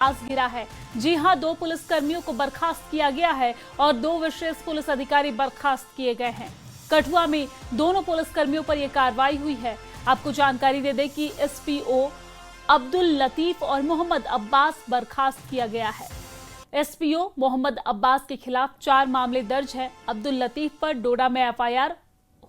आज गिरा है। जी हां, 2 पुलिसकर्मियों को बर्खास्त किया गया है और 2 विशेष पुलिस अधिकारी बर्खास्त किए गए हैं। कठुआ में दोनों पुलिसकर्मियों पर यह कार्रवाई हुई है। आपको जानकारी दे दें कि एसपीओ अब्दुल लतीफ और मोहम्मद अब्बास बर्खास्त किया गया है। एसपीओ मोहम्मद अब्बास के खिलाफ 4 मामले दर्ज हैं। अब्दुल लतीफ पर डोडा में एफआईआर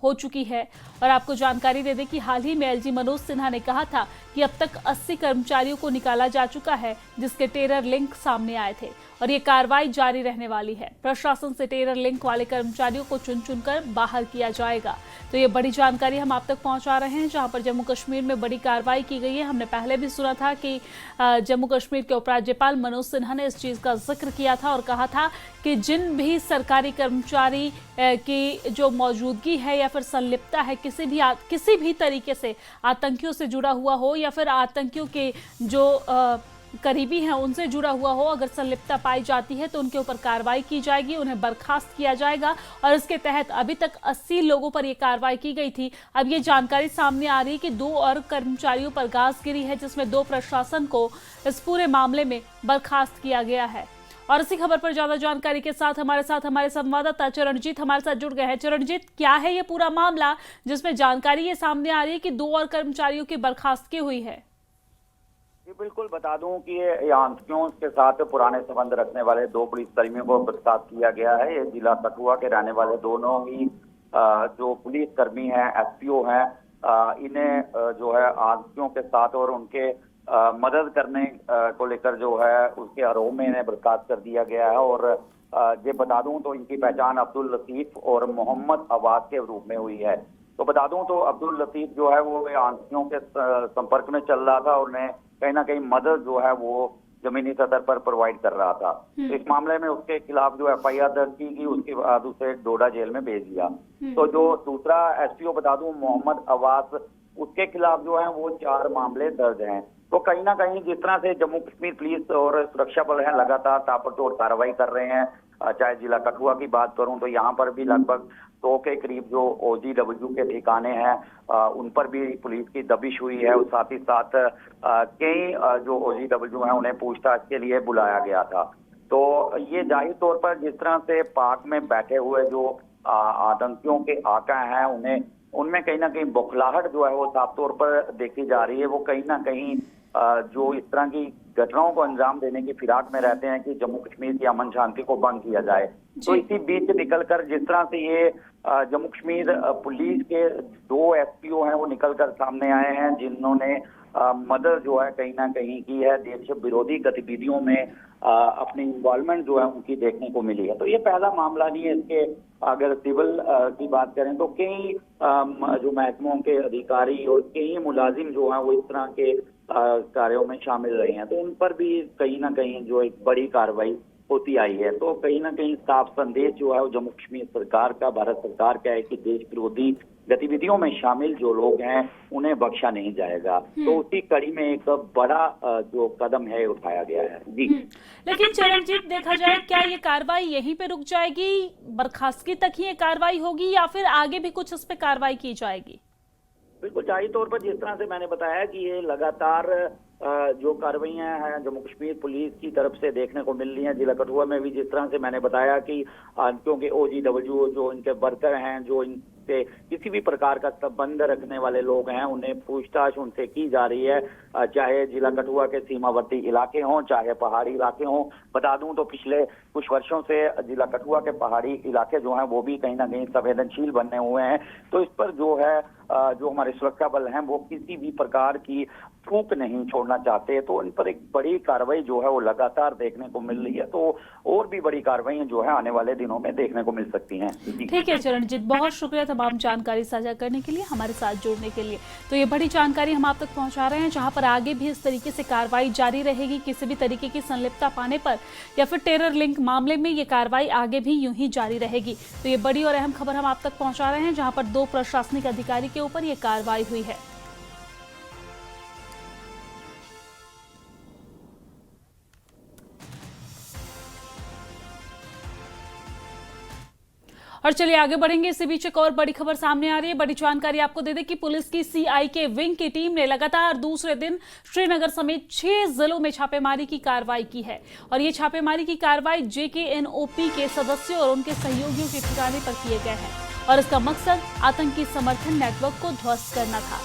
हो चुकी है। और आपको जानकारी दे दें कि हाल ही में एलजी मनोज सिन्हा ने कहा था कि अब तक 80 कर्मचारियों को निकाला जा चुका है, जिसके टेरर लिंक सामने आए थे और ये कार्रवाई जारी रहने वाली है। प्रशासन से टेरर लिंक वाले कर्मचारियों को चुन चुनकर बाहर किया जाएगा। तो ये बड़ी जानकारी हम आप तक पहुंचा रहे हैं, जहां पर जम्मू कश्मीर में बड़ी कार्रवाई की गई है। हमने पहले भी सुना था कि जम्मू कश्मीर के उपराज्यपाल मनोज सिन्हा ने इस चीज का जिक्र किया था और कहा था कि जिन भी सरकारी कर्मचारी की जो मौजूदगी है या फिर संलिप्तता है किसी भी तरीके से आतंकियों से जुड़ा हुआ हो या फिर आतंकियों के जो करीबी हैं उनसे जुड़ा हुआ हो, अगर संलिप्तता पाई जाती है तो उनके ऊपर कार्रवाई की जाएगी, उन्हें बर्खास्त किया जाएगा। और इसके तहत अभी तक 80 लोगों पर यह कार्रवाई की गई थी। अब ये जानकारी सामने आ रही है कि 2 और कर्मचारियों पर गाज गिरी है, जिसमें 2 प्रशासन को इस पूरे मामले में बर्खास्त किया गया है। और इसी खबर पर ज्यादा जानकारी के साथ हमारे संवाददाता चरणजीत हमारे साथ जुड़ गए हैं। चरणजीत, क्या है ये पूरा मामला जिसमें जानकारी ये सामने आ रही है कि 2 और कर्मचारियों की बर्खास्तगी हुई है? जी बिल्कुल, बता दूं कि ये आतंकियों के साथ पुराने संबंध रखने वाले 2 पुलिसकर्मियों को बर्खास्त किया गया है। ये जिला कठुआ के रहने वाले दोनों ही जो पुलिसकर्मी हैं, एसपीओ हैं, इन्हें जो है आतंकियों के साथ और उनके मदद करने को लेकर जो है उसके आरोप में इन्हें बर्खास्त कर दिया गया है। और ये बता दूं तो इनकी पहचान अब्दुल लतीफ और मोहम्मद अब्बास के रूप में हुई है। तो बता दूं तो अब्दुल लतीफ जो है वो आतंकियों के संपर्क में चल रहा था और उन्हें कहीं ना कहीं मदद जो है वो जमीनी सतह पर प्रोवाइड कर रहा था। तो इस मामले में उसके खिलाफ जो एफआईआर दर्ज की गई, उसके बाद उसे डोडा जेल में भेज दिया। तो जो दूसरा एसपीओ बता दूं मोहम्मद अब्बास, उसके खिलाफ जो है वो 4 मामले दर्ज हैं। तो कहीं ना कहीं जिस तरह से जम्मू कश्मीर पुलिस और सुरक्षा बल है लगातार ताबड़तोड़ कार्रवाई कर रहे हैं, चाहे जिला कठुआ की बात करूं तो यहाँ पर भी लगभग 100 के करीब जो ओजीडब्ल्यू के ठिकाने हैं उन पर भी पुलिस की दबिश हुई है। और साथ ही साथ कई जो ओजीडब्ल्यू हैं उन्हें पूछताछ के लिए बुलाया गया था। तो ये जाहिर तौर पर जिस तरह से पाक में बैठे हुए जो आतंकियों के आका हैं उनमें कहीं ना कहीं बौखलाहट जो है वो साफ तौर पर देखी जा रही है। वो कहीं ना कहीं जो इस तरह की घटनाओं को अंजाम देने की फिराक में रहते हैं कि जम्मू कश्मीर की अमन शांति को भंग किया जाए। तो इसी बीच निकलकर जिस तरह से ये जम्मू कश्मीर पुलिस के 2 एसपीओ हैं वो निकलकर सामने आए हैं, जिन्होंने मदद जो है कहीं ना कहीं की है देश विरोधी गतिविधियों में अपनी इन्वॉल्वमेंट जो है उनकी देखने को मिली है। तो ये पहला मामला नहीं है। इसके अगर सिविल की बात करें तो कई जो महकमों के अधिकारी और कई मुलाजिम जो हैं वो इस तरह के कार्यों में शामिल रहे हैं। तो उन पर भी कहीं ना कहीं जो एक बड़ी कार्रवाई होती आई है। तो कहीं ना कहीं साफ संदेश जो है वो जम्मू कश्मीर सरकार का, भारत सरकार का है कि देश विरोधी गतिविधियों में शामिल जो लोग हैं उन्हें बख्शा नहीं जाएगा। तो उसी कड़ी में एक बड़ा जो कदम है उठाया गया है। जी लेकिन चरणजीत, देखा जाए क्या ये कार्रवाई यहीं पे रुक जाएगी, बर्खास्तगी तक ही ये कार्रवाई होगी या फिर आगे भी कुछ इस पे कार्रवाई की जाएगी? बिल्कुल, जाहिर तौर पर जिस तरह से मैंने बताया कि ये लगातार जो कार्रवाइयां हैं जम्मू कश्मीर पुलिस की तरफ से देखने को मिल रही हैं। जिला कठुआ में भी जिस तरह से मैंने बताया कि क्योंकि ओजीडब्ल्यू जो इनके वर्कर हैं, जो इनसे किसी भी प्रकार का संबंध रखने वाले लोग हैं, उन्हें पूछताछ उनसे की जा रही है, चाहे जिला कठुआ के सीमावर्ती इलाके हों, चाहे पहाड़ी इलाके हों। बता दूं तो पिछले कुछ वर्षों से जिला कठुआ के पहाड़ी इलाके जो हैं वो भी कहीं ना कहीं संवेदनशील बने हुए हैं। तो इस पर जो है जो हमारे सुरक्षा बल हैं वो किसी भी प्रकार की चूक नहीं छोड़ना चाहते। तो इन पर एक बड़ी कार्रवाई जो है वो लगातार देखने को मिल रही है। तो और भी बड़ी कार्रवाई जो है आने वाले दिनों में देखने को मिल सकती हैं। ठीक है चरणजीत, बहुत शुक्रिया तमाम जानकारी साझा करने के लिए, हमारे साथ जुड़ने के लिए। तो ये बड़ी जानकारी हम आप तक पहुंचा रहे हैं, जहां पर आगे भी इस तरीके से कार्रवाई जारी रहेगी। किसी भी तरीके की संलिप्तता पाने पर या फिर टेरर लिंक मामले में ये कार्रवाई आगे भी यूं ही जारी रहेगी। तो ये बड़ी और अहम खबर हम आप तक पहुंचा रहे हैं, जहां पर 2 प्रशासनिक अधिकारी के ऊपर ये कार्रवाई हुई है। और चलिए आगे बढ़ेंगे। इसी बीच एक और बड़ी खबर सामने आ रही है। बड़ी जानकारी आपको दे दें कि पुलिस की सीआईके विंग की टीम ने लगातार दूसरे दिन श्रीनगर समेत 6 जिलों में छापेमारी की कार्रवाई की है। और ये छापेमारी की कार्रवाई जेकेएनओपी के सदस्यों और उनके सहयोगियों के ठिकाने पर किए गए हैं और इसका मकसद आतंकी समर्थन नेटवर्क को ध्वस्त करना था।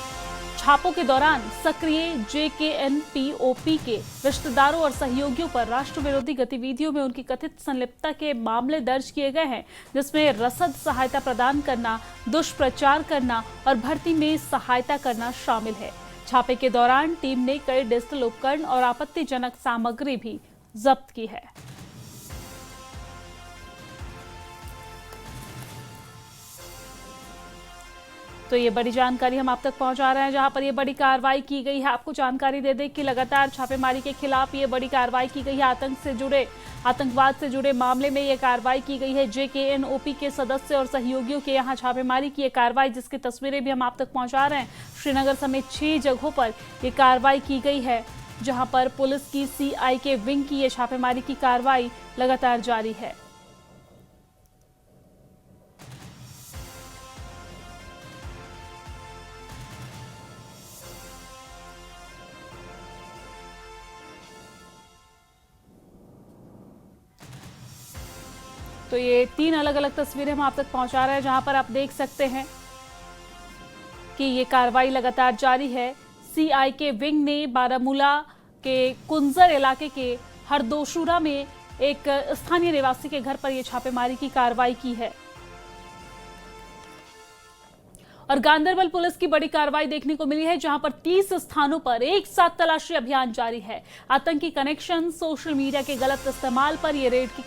छापों के दौरान सक्रिय जेकेएनओपी के रिश्तेदारों और सहयोगियों पर राष्ट्र विरोधी गतिविधियों में उनकी कथित संलिप्तता के मामले दर्ज किए गए हैं, जिसमें रसद सहायता प्रदान करना, दुष्प्रचार करना और भर्ती में सहायता करना शामिल है। छापे के दौरान टीम ने कई डिजिटल उपकरण और आपत्तिजनक सामग्री भी जब्त की है। तो ये बड़ी जानकारी हम आप तक पहुंचा रहे हैं, जहां पर ये बड़ी कार्रवाई की गई है। आपको जानकारी दे दें कि लगातार छापेमारी के खिलाफ ये बड़ी कार्रवाई की गई है। आतंकवाद से जुड़े मामले में ये कार्रवाई की गई है। जेकेएनओपी के सदस्य और सहयोगियों के यहां छापेमारी की ये कार्रवाई, जिसकी तस्वीरें भी हम आप तक पहुंचा रहे हैं। श्रीनगर समेत 6 जगहों पर ये कार्रवाई की गई है, जहां पर पुलिस की सीआईके विंग की ये छापेमारी की कार्रवाई लगातार जारी है। तो ये 3 अलग अलग तस्वीरें हम आप तक पहुंचा रहे हैं, जहां पर आप देख सकते हैं कि ये कार्रवाई लगातार जारी है। सीआईके विंग ने बारामूला के कुंजर इलाके के हरदोशुरा में एक स्थानीय निवासी के घर पर यह छापेमारी की कार्रवाई की है। और गांदरबल पुलिस की बड़ी कार्रवाई देखने को मिली है, जहां पर 30 स्थानों पर एक साथ तलाशी अभियान जारी है। आतंकी कनेक्शन, सोशल मीडिया के गलत इस्तेमाल पर यह रेड की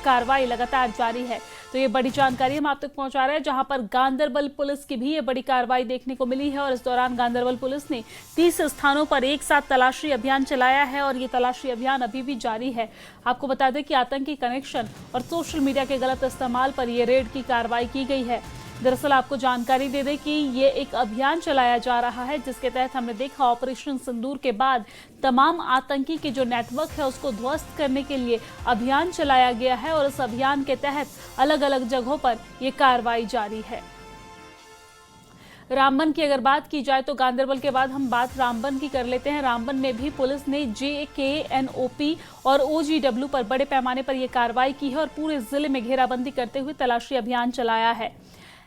कार्रवाई लगातार जारी है। तो ये बड़ी जानकारी हम आप तक पहुंचा रहे हैं, जहां पर गांदरबल पुलिस की भी ये बड़ी कार्रवाई देखने को मिली है। और इस दौरान गांदरबल पुलिस ने 30 स्थानों पर एक साथ तलाशी अभियान चलाया है और ये तलाशी अभियान अभी भी जारी है। आपको बता दें कि आतंकी कनेक्शन और सोशल मीडिया के गलत इस्तेमाल पर यह रेड की कार्रवाई की गई है। दरअसल आपको जानकारी दे दें कि ये एक अभियान चलाया जा रहा है, जिसके तहत हमने देखा ऑपरेशन सिंदूर के बाद तमाम आतंकी के जो नेटवर्क है उसको ध्वस्त करने के लिए अभियान चलाया गया है। और इस अभियान के तहत अलग अलग जगहों पर यह कार्रवाई जारी है। रामबन की अगर बात की जाए तो गांदरबल के बाद हम बात रामबन की कर लेते हैं। रामबन में भी पुलिस ने जेकेएनओपी और ओजीडब्ल्यू पर बड़े पैमाने पर यह कार्रवाई की है और पूरे जिले में घेराबंदी करते हुए तलाशी अभियान चलाया है।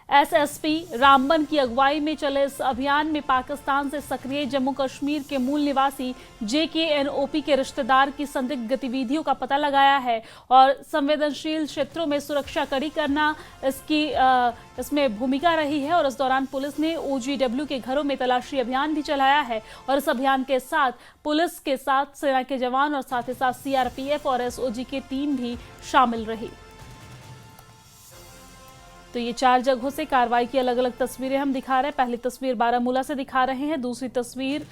एसएसपी रामबन की अगुवाई में चले इस अभियान में पाकिस्तान से सक्रिय जम्मू कश्मीर के मूल निवासी जेकेएनओपी के रिश्तेदार की संदिग्ध गतिविधियों का पता लगाया है और संवेदनशील क्षेत्रों में सुरक्षा कड़ी करना इसमें भूमिका रही है। और इस दौरान पुलिस ने ओजीडब्ल्यू के घरों में तलाशी अभियान भी चलाया है और इस अभियान के साथ पुलिस के साथ सेना के जवान और साथ ही साथ सीआरपीएफ और एसओजी की टीम भी शामिल रही। तो ये 4 जगहों से कार्रवाई की अलग अलग तस्वीरें हम दिखा रहे हैं। पहली तस्वीर बारामूला से दिखा रहे हैं, दूसरी तस्वीर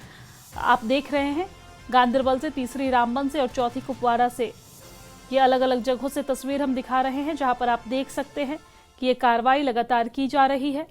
आप देख रहे हैं गांदरबल से, तीसरी रामबन से और चौथी कुपवाड़ा से। ये अलग अलग जगहों से तस्वीर हम दिखा रहे हैं, जहां पर आप देख सकते हैं कि ये कार्रवाई लगातार की जा रही है।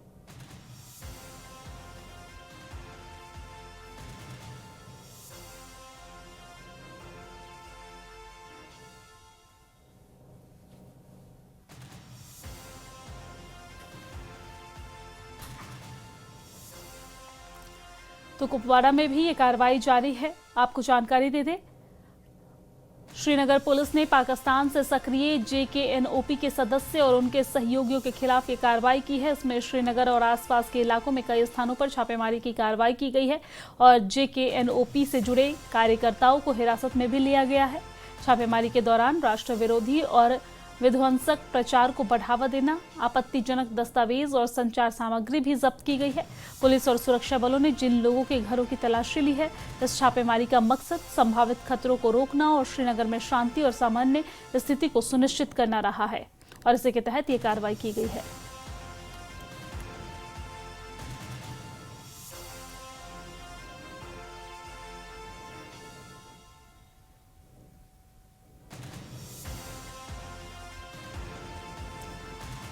तो कुपवाड़ा में भी ये कार्रवाई जारी है। आपको जानकारी दे दें, श्रीनगर पुलिस ने पाकिस्तान से सक्रिय जेकेएनओपी के सदस्य और उनके सहयोगियों के खिलाफ ये कार्रवाई की है। इसमें श्रीनगर और आसपास के इलाकों में कई स्थानों पर छापेमारी की कार्रवाई की गई है और जेकेएनओपी से जुड़े कार्यकर्ताओं को हिरासत में भी लिया गया है। छापेमारी के दौरान राष्ट्र विरोधी और विध्वंसक प्रचार को बढ़ावा देना, आपत्तिजनक दस्तावेज और संचार सामग्री भी जब्त की गई है। पुलिस और सुरक्षा बलों ने जिन लोगों के घरों की तलाशी ली है, इस छापेमारी का मकसद संभावित खतरों को रोकना और श्रीनगर में शांति और सामान्य स्थिति को सुनिश्चित करना रहा है और इसी के तहत ये कार्रवाई की गई है।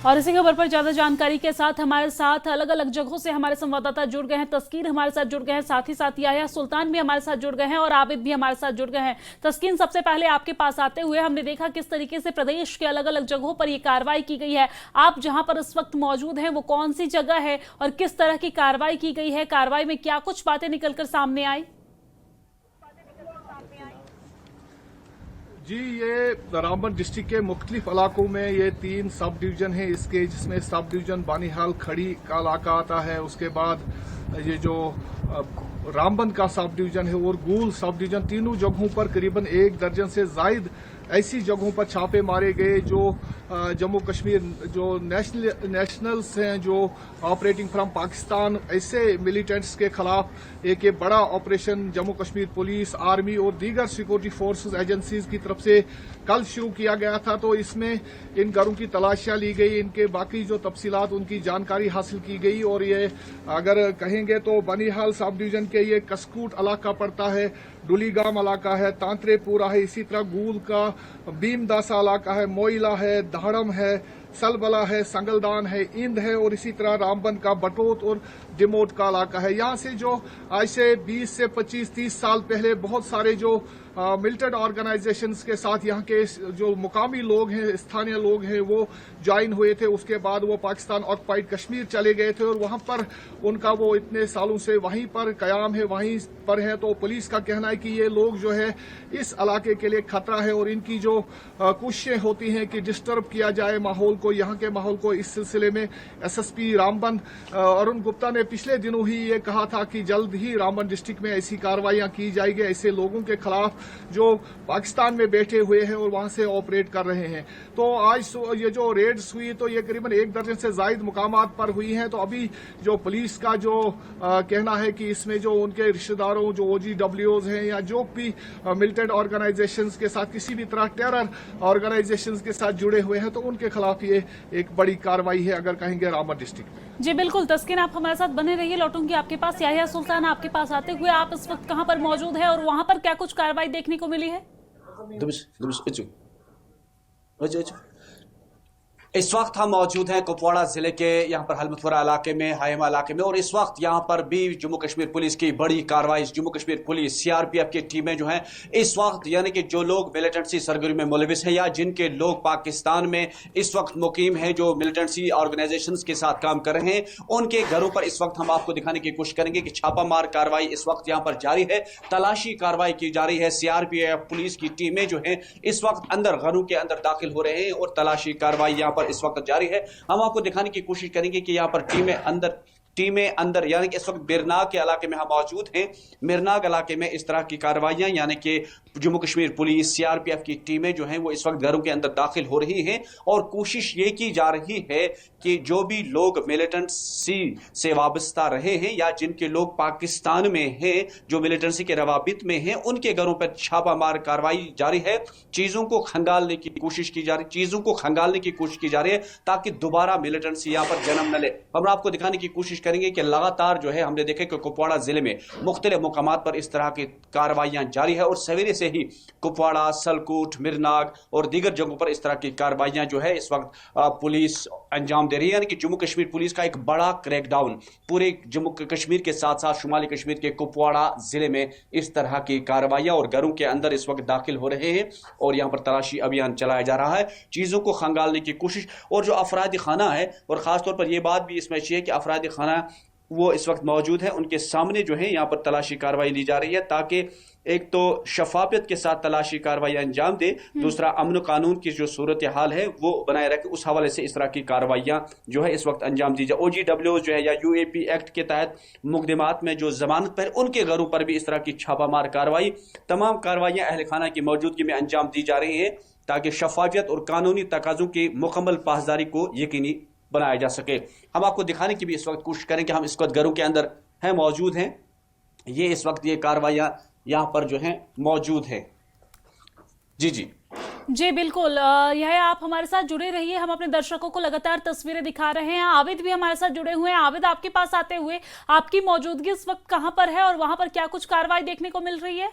और इसी खबर पर ज्यादा जानकारी के साथ हमारे साथ अलग अलग जगहों से हमारे संवाददाता जुड़ गए हैं। तस्कीन हमारे साथ जुड़ गए हैं, साथ ही साथ याया सुल्तान भी हमारे साथ जुड़ गए हैं और आबिद भी हमारे साथ जुड़ गए हैं। तस्कीन, सबसे पहले आपके पास आते हुए हमने देखा किस तरीके से प्रदेश के अलग अलग जगहों पर यह कार्रवाई की गई है। आप जहां पर इस वक्त मौजूद हैं वो कौन सी जगह है और किस तरह की कार्रवाई की गई है? कार्रवाई में क्या कुछ बातें निकलकर सामने आई? जी, ये रामबन डिस्ट्रिक्ट के मुख्तलिफ इलाकों में ये 3 सब डिवीजन है इसके, जिसमें सब डिवीजन बानीहाल खड़ी का इलाका आता है। उसके बाद ये जो रामबन का सब डिवीजन है और गूल सब डिवीजन, तीनों जगहों पर करीबन 1 दर्जन से जायद ऐसी जगहों पर छापे मारे गए जो जम्मू कश्मीर जो नेशनल्स हैं जो ऑपरेटिंग फ्रॉम पाकिस्तान, ऐसे मिलिटेंट्स के खिलाफ एक बड़ा operation Jammu Kashmir police, army और दीगर सिक्योरिटी फोर्सेस एजेंसीज की तरफ से कल शुरू किया गया था। तो इसमें इन घरों की तलाशियां ली गई, इनके बाकी जो तफसीलात उनकी जानकारी हासिल की गई। और ये अगर कहेंगे तो बनीहाल सब डिवीजन के ये कसकूट इलाका पड़ता है, डुलीगाम इलाका है, तांतरेपुरा है, इसी तरह गूल का भीमदासा इलाका है, मोइला है, दहड़म है, सलबला है, संगलदान है, इंद है और इसी तरह रामबन का बटोत और डिमोट का इलाका है। यहाँ से जो आज से 20 से 25-30 साल पहले बहुत सारे जो मिलिटेंट ऑर्गेनाइजेशंस के साथ यहाँ के जो मुकामी लोग हैं, स्थानीय लोग हैं, वो ज्वाइन हुए थे। उसके बाद वो पाकिस्तान ऑक्युपाइड कश्मीर चले गए थे और वहाँ पर उनका वो इतने सालों से वहीं पर कयाम है, वहीं पर है। तो पुलिस का कहना है कि ये लोग जो है इस इलाके के लिए खतरा है और इनकी जो कोशिशें होती हैं कि डिस्टर्ब किया जाए माहौल को, यहाँ के माहौल को। इस सिलसिले में एसएसपी रामबन अरुण गुप्ता ने पिछले दिनों ही ये कहा था कि जल्द ही रामबन डिस्ट्रिक्ट में ऐसी कार्रवाइयां की जाएगी ऐसे लोगों के खिलाफ जो पाकिस्तान में बैठे हुए हैं और वहां से ऑपरेट कर रहे हैं। तो आज ये जो रेड्स हुई तो ये करीबन 1 दर्जन से जायद मुकामात पर हुई हैं। तो अभी जो पुलिस का जो कहना है कि इसमें जो उनके रिश्तेदारों, जो OGWs हैं या जो भी मिलिटेंट ऑर्गेनाइजेशंस के साथ किसी भी तरह टेरर ऑर्गेनाइजेशंस के साथ जुड़े हुए हैं तो उनके खिलाफ ये एक बड़ी कार्रवाई है अगर कहेंगे रामबन डिस्ट्रिक्ट में। जी बिल्कुल तस्कीन, आप हमारे साथ बने रहिए। लौटूंगी आपके पास। याहिया सुल्तान, आपके पास आते हुए आप इस वक्त कहां पर मौजूद है और वहां पर क्या कुछ कार्रवाई देखने को मिली है? इस वक्त हम मौजूद हैं कुपवाड़ा जिले के यहाँ पर हलमतपुरा इलाके में, हायमा इलाके में, और इस वक्त यहाँ पर भी जम्मू कश्मीर पुलिस की बड़ी कार्रवाई, जम्मू कश्मीर पुलिस CRPF की टीमें जो हैं इस वक्त, यानी कि जो लोग मिलिटेंसी सरगर्मी में मुलविस हैं या जिनके लोग पाकिस्तान में इस वक्त मुकीम हैं, जो मिलिटेंसी ऑर्गेनाइजेशंस के साथ काम कर रहे हैं, उनके घरों पर इस वक्त हम आपको दिखाने की कोशिश करेंगे कि छापामार कार्रवाई इस वक्त यहाँ पर जारी है, तलाशी कार्रवाई की जा रही है। CRPF पुलिस की टीमें जो है इस वक्त अंदर घरों के अंदर दाखिल हो रहे हैं और तलाशी कार्रवाई यहाँ पर इस वक्त जारी है। हम आपको दिखाने की कोशिश करेंगे कि यहां पर टीमें अंदर यानी कि इस वक्त मिरनाग के इलाके में हम मौजूद हैं। मिरनाग इलाके में इस तरह की कार्रवाइयां, यानी कि जम्मू कश्मीर पुलिस CRPF की टीमें जो हैं वो इस वक्त घरों के अंदर दाखिल हो रही हैं और कोशिश ये की जा रही है कि जो भी लोग मिलिटेंसी से वाबस्ता रहे हैं या जिनके लोग पाकिस्तान में हैं, जो मिलिटेंसी के रवाबित में हैं, उनके घरों पर छापामार कार्रवाई जारी है। चीजों को खंगालने की कोशिश की जा रही है ताकि दोबारा मिलिटेंसी यहां पर जन्म न ले। हम आपको दिखाने की कोशिश करेंगे कि लगातार जो है हमने देखा कि कुपवाड़ा जिले में मुख्तलिफ मुकामात पर इस तरह की कार्रवाइयां जारी है और सवेरे से ही कुपवाड़ा, सलकूट, मिरनाग और दीगर जगहों पर इस तरह की कार्रवाइयां जो है इस वक्त पुलिस अंजाम दे रही है। यानी कि जम्मू कश्मीर पुलिस का एक बड़ा क्रैकडाउन पूरे जम्मू कश्मीर के साथ साथ शुमाली कश्मीर के कुपवाड़ा जिले में इस तरह की कार्रवाइयां और घरों के अंदर इस वक्त दाखिल हो रहे हैं और यहां पर तलाशी अभियान चलाया जा रहा है, चीजों को खंगालने की कोशिश। और जो अफरादी खाना है, और खासतौर पर यह बात भी इसमें अच्छी है कि अफरादी खाना वो इस वक्त मौजूद है, उनके सामने जो है यहाँ पर तलाशी कार्रवाई ली जा रही है ताकि एक तो शफाफियत के साथ तलाशी कार्रवाई अंजाम दे, दूसरा अमन कानून की जो सूरत हाल है वो बनाए रखे। उस हवाले से इस तरह की कार्रवाइयां जो है इस वक्त अंजाम दी जाए। OGW जो है या UAP एक्ट के तहत मुकदमात में जो जमानत पर उनके घरों पर भी इस तरह की छापामार कार्रवाई, तमाम कार्रवाइयां अहल खाना की मौजूदगी में अंजाम दी जा रही है ताकि शफाफियत और कानूनी तकाज़ों की मुकम्मल पासदारी को यकीनी बनाया जा सके। हम आपको दिखाने की भी इस वक्त कोशिश करें कि हम इस वक्त घरों के अंदर हैं, मौजूद हैं। ये इस वक्त ये कार्रवाइयां यहाँ पर जो हैं मौजूद है। जी बिल्कुल, यह आप हमारे साथ जुड़े रहिए। हम अपने दर्शकों को लगातार तस्वीरें दिखा रहे हैं। आबिद भी हमारे साथ जुड़े हुए हैं। आबिद, आपके पास आते हुए आपकी मौजूदगी इस वक्त कहां पर है और वहां पर क्या कुछ कार्रवाई देखने को मिल रही है?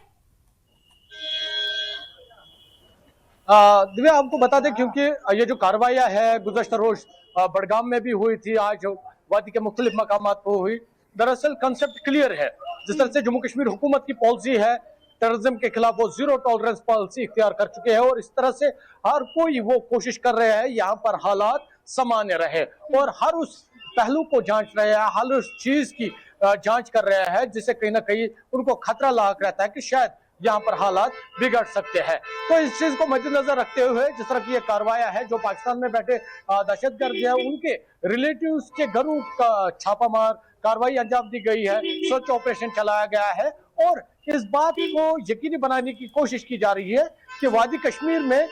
दिव्या आपको बता दें क्योंकि ये जो कार्रवाइयाँ है गुज़श्ता रोज बड़गाम में भी हुई थी, आज वादी के मुख्तलिफ मकामात पर हुई। दरअसल कंसेप्ट क्लियर है, जिस तरह से जम्मू कश्मीर हुकूमत की पॉलिसी है टेररिज्म के खिलाफ, वो जीरो टॉलरेंस पॉलिसी इख्तियार कर चुके हैं और इस तरह से हर कोई वो कोशिश कर रहे हैं यहाँ पर हालात सामान्य रहे और हर उस पहलू को जांच रहे हैं, हर उस चीज की जांच कर रहे हैं जिससे कहीं ना कहीं उनको खतरा लाक रहता है कि शायद यहाँ पर हालात बिगड़ सकते हैं। तो इस चीज को मद्देनजर रखते हुए जिस तरह की ये कार्रवाइयां है, जो पाकिस्तान में बैठे दहशतगर्द है उनके रिलेटिव्स के घरों का छापामार कार्रवाई अंजाम दी गई है, सर्च ऑपरेशन चलाया गया है और इस बात को यकीनी बनाने की कोशिश की जा रही है कि वादी कश्मीर में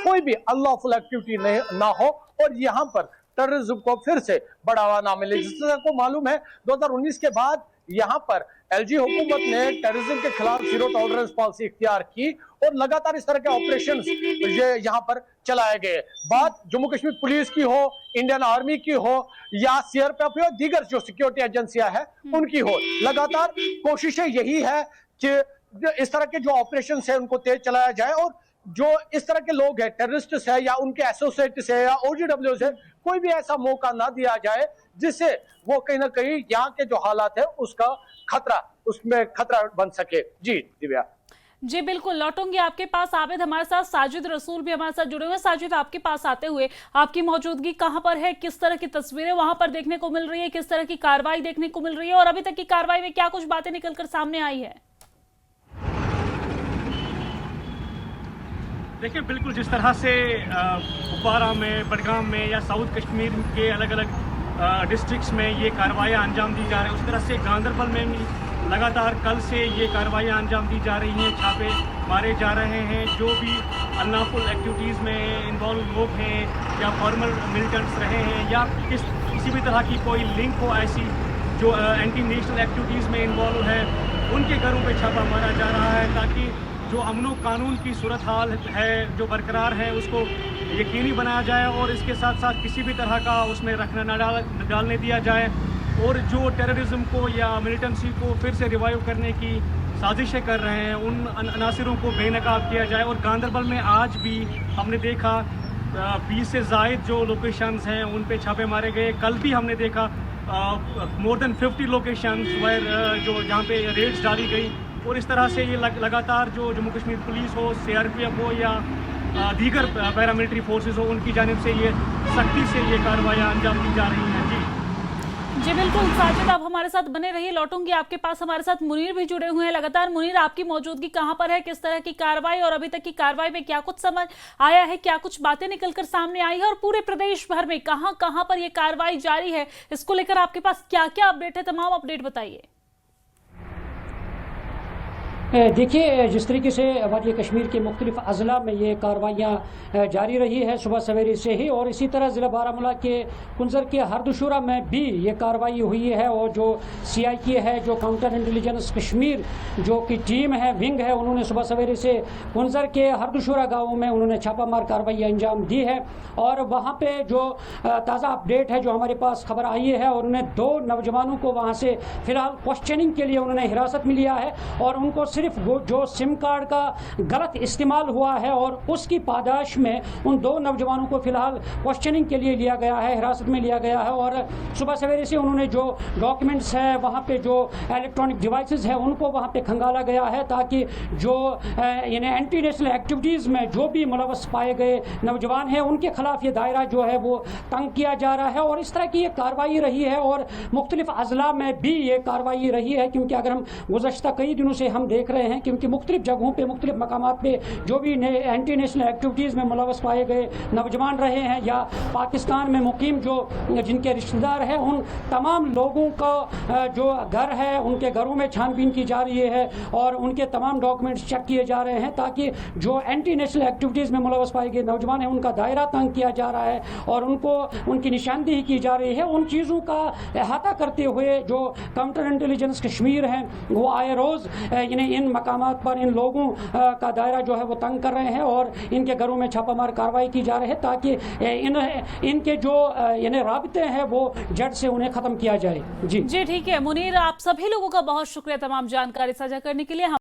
कोई भी अनलॉफुल एक्टिविटी ना हो और यहाँ पर टेररिज्म को फिर से बढ़ावा ना मिले। जिस तरह को मालूम है 2019 के बाद यहाँ पर एलजी हुकूमत ने टेररिज्म के खिलाफ जीरो टॉलरेंस पॉलिसी इख्तियार की और लगातार इस तरह के ऑपरेशंस ये यहाँ पर चलाए गए। बात जम्मू कश्मीर पुलिस की हो, इंडियन आर्मी की हो या सीआरपीएफ हो, दीगर जो सिक्योरिटी एजेंसियां हैं उनकी हो, लगातार कोशिशें यही है कि इस तरह के जो ऑपरेशन है उनको तेज चलाया जाए और जो इस तरह के लोग हैं, टेररिस्ट है या उनके एसोसिएट्स है या ओजीडब्ल्यू है, कोई भी ऐसा मौका ना दिया जाए जिससे वो कहीं ना कहीं यहाँ के जो हालात है उसमें खतरा बन सके। जी दिव्या। जी बिल्कुल, लौटूंगी आपके पास। आबिद हमारे साथ, साजिद रसूल भी हमारे साथ जुड़े हुए हैं। साजिद, आपके पास आते हुए आपकी मौजूदगी कहां पर है, किस तरह की तस्वीरें वहां पर देखने को मिल रही है, किस तरह की कार्रवाई देखने को मिल रही है और अभी तक की कार्रवाई में क्या कुछ बातें निकलकर सामने आई है? देखिए, बिल्कुल जिस तरह से कुपवारा में, बडगाम में या साउथ कश्मीर के अलग अलग डिस्ट्रिक्ट्स में ये कार्रवाइयाँ अंजाम दी जा रही हैं, उस तरह से गांदरबल में भी लगातार कल से ये कार्रवाइयाँ अंजाम दी जा रही हैं, छापे मारे जा रहे हैं। जो भी अनलॉफुल एक्टिविटीज़ में इन्वॉल्व लोग हैं या फॉर्मल मिलिटेंट्स रहे हैं या किसी भी तरह की कोई लिंक हो ऐसी जो एंटी नेशनल एक्टिविटीज़ में इन्वॉल्व है, उनके घरों पे छापा मारा जा रहा है ताकि जो अमन व कानून की सूरत हाल है जो बरकरार है उसको यकीनी बनाया जाए और इसके साथ साथ किसी भी तरह का उसमें रखना न डालने दिया जाए और जो टेररिज्म को या मिलिटेंसी को फिर से रिवाइव करने की साजिशें कर रहे हैं उन अनासरों को बेनकाब किया जाए। और गांदरबल में आज भी हमने देखा 20 से ज़ायद जो लोकेशंस हैं उन पे छापे मारे गए। कल भी हमने देखा मोर देन 50 लोकेशंस जो जहाँ पे रेड्स डाली गई और इस तरह से ये लगातार जो जम्मू कश्मीर पुलिस हो, सीआरपीएफ हो या दीगर पैरामिलिट्री फोर्सेस हो, उनकी जानिब से ये सख्ती से ये कार्रवाइयाँ अंजाम दी जा रही हैं। जी बिल्कुल साजिद, आप हमारे साथ बने रहिए। लौटूंगी आपके पास। हमारे साथ मुनीर भी जुड़े हुए हैं लगातार। मुनीर, आपकी मौजूदगी कहां पर है, किस तरह की कार्रवाई और अभी तक की कार्रवाई में क्या कुछ समझ आया है, क्या कुछ बातें निकलकर सामने आई है और पूरे प्रदेश भर में कहां कहां पर यह कार्रवाई जारी है, इसको लेकर आपके पास क्या क्या अपडेट है? तमाम अपडेट बताइए। देखिए, जिस तरीके से वादी कश्मीर के मुख्तलिफ अजला में ये कार्रवाइयाँ जारी रही है सुबह सवेरे से ही और इसी तरह ज़िला बारामूला के कुंजर के हरदुशुरा में भी ये कार्रवाई हुई है और जो CIK है, जो काउंटर इंटेलिजेंस कश्मीर जो की टीम है, विंग है, उन्होंने सुबह सवेरे से कुंजर के हरदुशुरा गाँव में उन्होंने छापामार कार्रवाई अंजाम दी है और वहाँ पर जो ताज़ा अपडेट है, जो हमारे पास खबर आई है, और उन्हें 2 नौजवानों को वहाँ से फ़िलहाल क्वेश्चनिंग के लिए उन्होंने हिरासत में लिया है और उनको सिर्फ जो सिम कार्ड का गलत इस्तेमाल हुआ है और उसकी पादाश में उन 2 नौजवानों को फिलहाल क्वेश्चनिंग के लिए लिया गया है, हिरासत में लिया गया है और सुबह सवेरे से उन्होंने जो डॉक्यूमेंट्स है, वहाँ पे जो इलेक्ट्रॉनिक डिवाइसेस है, उनको वहाँ पे खंगाला गया है ताकि जो यानी एंटी नेशनल एक्टिविटीज़ में जो भी मुलव्वस पाए गए नौजवान हैं उनके खिलाफ ये दायरा जो है वो तंग किया जा रहा है और इस तरह की ये कार्रवाई रही है और मुख्तलिफ अजला में भी ये कार्रवाई रही है। क्योंकि अगर हम गुज़श्ता कई दिनों से हम देख रहे हैं क्योंकि मुख्तलिफ जगहों पे, मुख्तलिफ मकामात पे जो भी एंटी नेशनल एक्टिविटीज़ में मुलव्वस पाए गए नौजवान रहे हैं या पाकिस्तान में मुकीम जो जिनके रिश्तेदार हैं, उन तमाम लोगों का जो घर है उनके घरों में छानबीन की जा रही है और उनके तमाम डॉक्यूमेंट्स चेक किए जा रहे हैं ताकि जो एंटी नेशनल एक्टिविटीज़ में मुलव्वस पाए गए नौजवान हैं उनका दायरा तंग किया जा रहा है और उनको उनकी निशानदेही की जा रही है। उन चीज़ों का अहाता करते हुए जो काउंटर इंटेलिजेंस कश्मीर हैं वो आए रोज़ इन मकामात पर इन लोगों का दायरा जो है वो तंग कर रहे हैं और इनके घरों में छापामार कार्रवाई की जा रही है ताकि इनके जो यानी राबते हैं वो जड़ से उन्हें ख़त्म किया जाए। जी ठीक है मुनीर, आप सभी लोगों का बहुत शुक्रिया तमाम जानकारी साझा करने के लिए।